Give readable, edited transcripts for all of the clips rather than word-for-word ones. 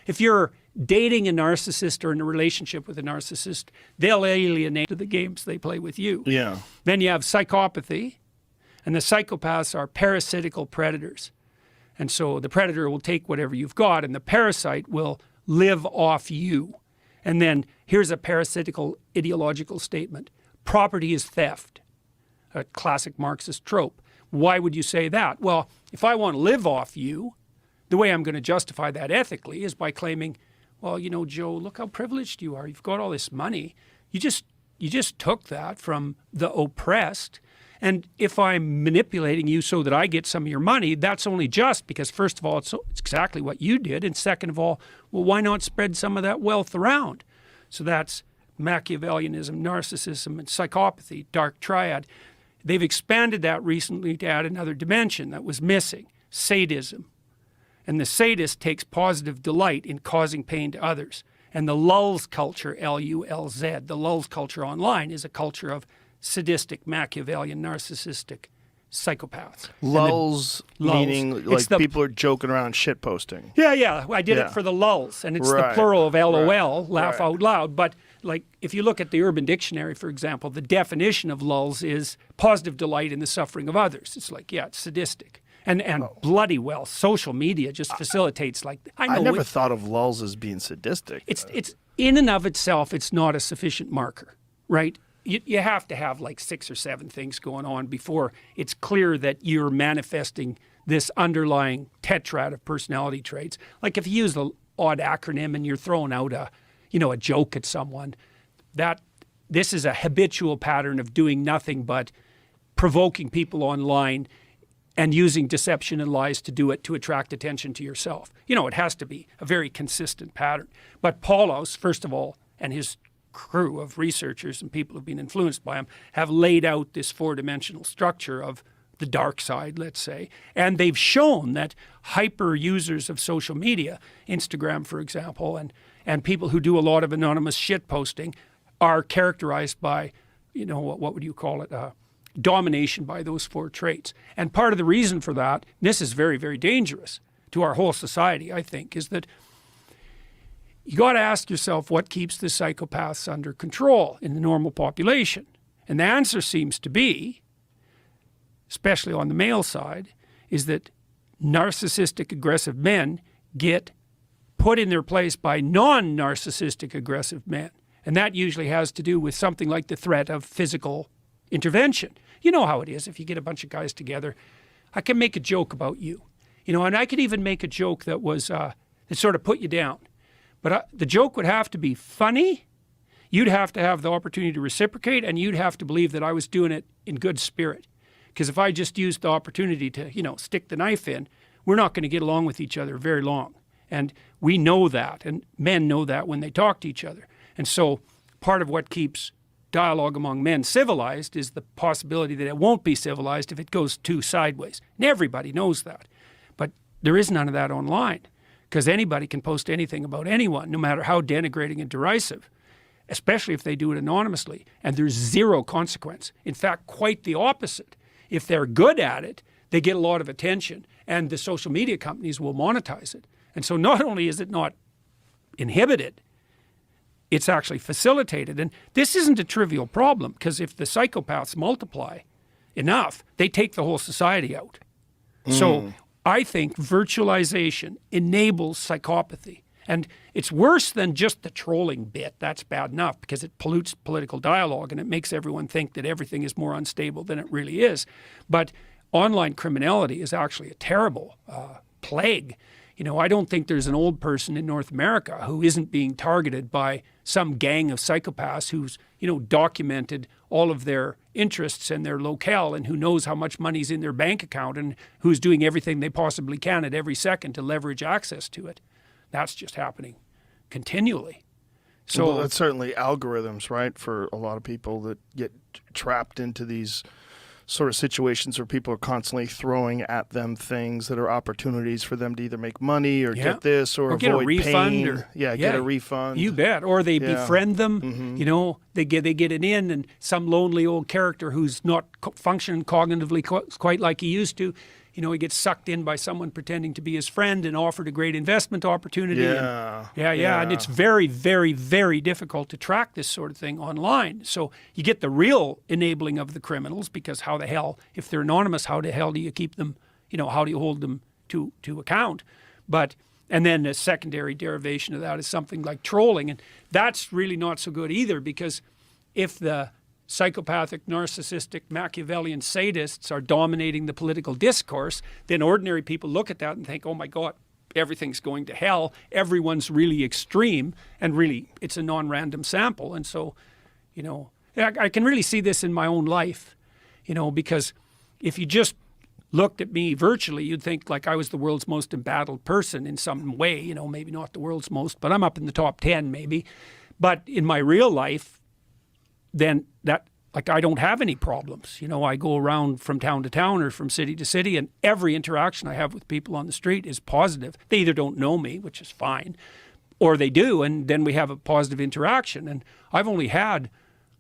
If you're dating a narcissist or in a relationship with a narcissist, they'll alienate to the games they play with you. Yeah. Then you have psychopathy, and the psychopaths are parasitical predators. And so the predator will take whatever you've got, and the parasite will live off you. And then here's a parasitical ideological statement. Property is theft, a classic Marxist trope. Why would you say that? Well, if I want to live off you, the way I'm going to justify that ethically is by claiming, well, you know, Joe, look how privileged you are. You've got all this money. You just took that from the oppressed. And if I'm manipulating you so that I get some of your money, that's only just because, first of all, it's exactly what you did. And second of all, well, why not spread some of that wealth around? So that's Machiavellianism, narcissism, and psychopathy, dark triad. They've expanded that recently to add another dimension that was missing, sadism. And the sadist takes positive delight in causing pain to others. And the lulz culture, L-U-L-Z, the lulz culture online is a culture of sadistic, Machiavellian, narcissistic psychopaths. Lulz, meaning like people are joking around shit posting. Yeah, yeah. I did it for the lulz, and it's the plural of LOL, laugh out loud. But like if you look at the Urban Dictionary, for example, the definition of lulz is positive delight in the suffering of others. It's like, yeah, it's sadistic. And bloody well, social media just facilitates like I never thought of lulz as being sadistic. It's in and of itself, it's not a sufficient marker, right? You have to have like 6 or 7 things going on before it's clear that you're manifesting this underlying tetrad of personality traits. Like if you use the odd acronym and you're throwing out a joke at someone, this is a habitual pattern of doing nothing but provoking people online and using deception and lies to do it to attract attention to yourself. It has to be a very consistent pattern. But Paulos, first of all, and his crew of researchers and people who've been influenced by him have laid out this 4-dimensional structure of the dark side, let's say. And they've shown that hyper users of social media, Instagram, for example, and people who do a lot of anonymous shit posting are characterized by, what would you call it? Domination by those 4 traits. And part of the reason for that, this is very, very dangerous to our whole society, I think, is that you got to ask yourself what keeps the psychopaths under control in the normal population. And the answer seems to be, especially on the male side, is that narcissistic aggressive men get put in their place by non-narcissistic aggressive men. And that usually has to do with something like the threat of physical intervention. You know how it is if you get a bunch of guys together. I can make a joke about you, and I could even make a joke that was that sort of put you down. But the joke would have to be funny. You'd have to have the opportunity to reciprocate, and you'd have to believe that I was doing it in good spirit. Because if I just used the opportunity to, stick the knife in, we're not going to get along with each other very long. And we know that, and men know that when they talk to each other. And so part of what keeps dialogue among men civilized is the possibility that it won't be civilized if it goes too sideways. And everybody knows that. But there is none of that online, because anybody can post anything about anyone, no matter how denigrating and derisive, especially if they do it anonymously. And there's zero consequence. In fact, quite the opposite. If they're good at it, they get a lot of attention, and the social media companies will monetize it. And so not only is it not inhibited, it's actually facilitated. And this isn't a trivial problem, because if the psychopaths multiply enough, they take the whole society out. So I think virtualization enables psychopathy. And it's worse than just the trolling bit. That's bad enough, because it pollutes political dialogue and it makes everyone think that everything is more unstable than it really is. But online criminality is actually a terrible plague. I don't think there's an old person in North America who isn't being targeted by some gang of psychopaths who's, documented all of their interests and their locale, and who knows how much money's in their bank account, and who's doing everything they possibly can at every second to leverage access to it. That's just happening continually. So well, that's certainly algorithms, right, for a lot of people that get trapped into these sort of situations where people are constantly throwing at them things that are opportunities for them to either make money or get this or get avoid a refund pain. or Get a refund. You bet. Or they befriend them. They get it in, and some lonely old character who's not functioning cognitively quite like he used to, You know, he gets sucked in by someone pretending to be his friend and offered a great investment opportunity. Yeah. And it's very, very, very difficult to track this sort of thing online. So you get the real enabling of the criminals, because how the hell, if they're anonymous, how the hell do you keep them, you know, how do you hold them to account? And then a secondary derivation of that is something like trolling. And that's really not so good either, because if the psychopathic, narcissistic, Machiavellian sadists are dominating the political discourse, then ordinary people look at that and think, oh my God, everything's going to hell. Everyone's really extreme, and really it's a non-random sample. And so, you know, I can really see this in my own life, you know, because if you just looked at me virtually, you'd think like I was the world's most embattled person in some way, you know, maybe not the world's most, but I'm up in the top 10 maybe. But in my real life, then that, like, I don't have any problems. You know, I go around from town to town or from city to city, and every interaction I have with people on the street is positive. They either don't know me, which is fine, or they do, and then we have a positive interaction. And I've only had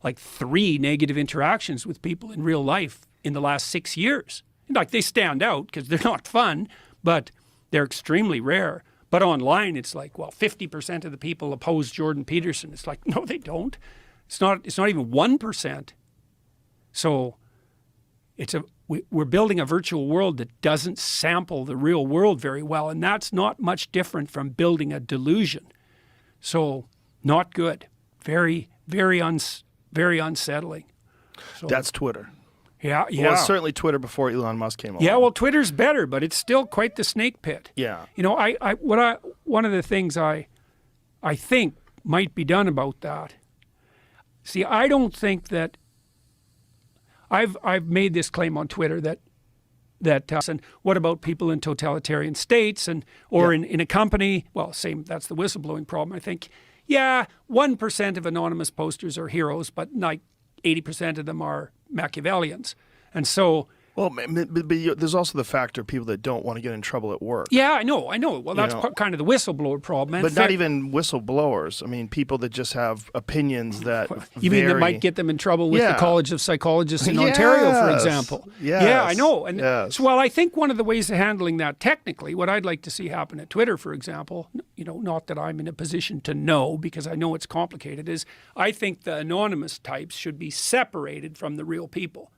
like 3 negative interactions with people in real life in the last 6 years. Like, they stand out because they're not fun, but they're extremely rare. But online, it's like, well, 50% of the people oppose Jordan Peterson. It's like, no, they don't. It's not even 1%. So we're building a virtual world that doesn't sample the real world very well, and that's not much different from building a delusion. So not good. Very, very unsettling. So, That's Twitter. Yeah. Well, it's certainly Twitter before Elon Musk came along. Yeah, well, Twitter's better, but it's still quite the snake pit. Yeah. You know, one of the things I think might be done about that. See, I don't think that I've made this claim on Twitter that and what about people in totalitarian states or in a company? Well, same. That's the whistleblowing problem. I think, 1% of anonymous posters are heroes, but like 80% of them are Machiavellians, and so. Well, but there's also the factor of people that don't want to get in trouble at work. Yeah, I know. Well, that's kind of the whistleblower problem. But not even whistleblowers. I mean, people that just have opinions that You mean that might get them in trouble with the College of Psychologists in Ontario, for example? Yes. Yeah, I know. And so, well, I think one of the ways of handling that technically, what I'd like to see happen at Twitter, for example, you know, not that I'm in a position to know because I know it's complicated, is I think the anonymous types should be separated from the real people.